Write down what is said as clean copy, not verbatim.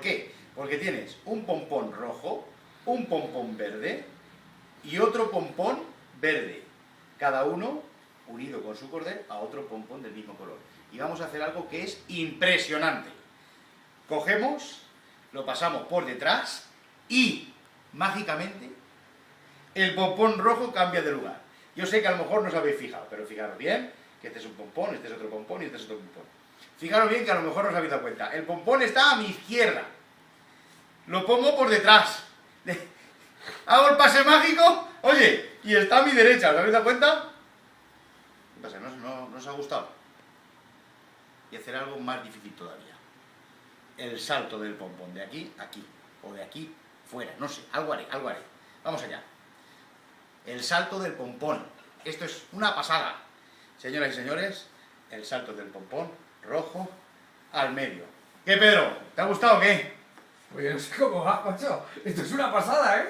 qué? Porque tienes un pompón rojo, un pompón verde y otro pompón verde. Cada uno unido con su cordel a otro pompón del mismo color. Y vamos a hacer algo que es impresionante. Cogemos, lo pasamos por detrás y, mágicamente, el pompón rojo cambia de lugar. Yo sé que a lo mejor no os habéis fijado, pero fijaros bien, que este es un pompón, este es otro pompón y este es otro pompón. Fijaros bien que a lo mejor no os habéis dado cuenta. El pompón está a mi izquierda. Lo pongo por detrás. Hago el pase mágico, oye, y está a mi derecha, ¿os habéis dado cuenta? ¿Qué pasa? ¿No os ha gustado? Y hacer algo más difícil todavía. El salto del pompón de aquí a aquí, o de aquí fuera, no sé, algo haré. Vamos allá. El salto del pompón. Esto es una pasada. Señoras y señores, el salto del pompón rojo al medio. ¿Qué, Pedro? ¿Te ha gustado o qué? Pues yo no sé cómo va, macho. Esto es una pasada, ¿eh?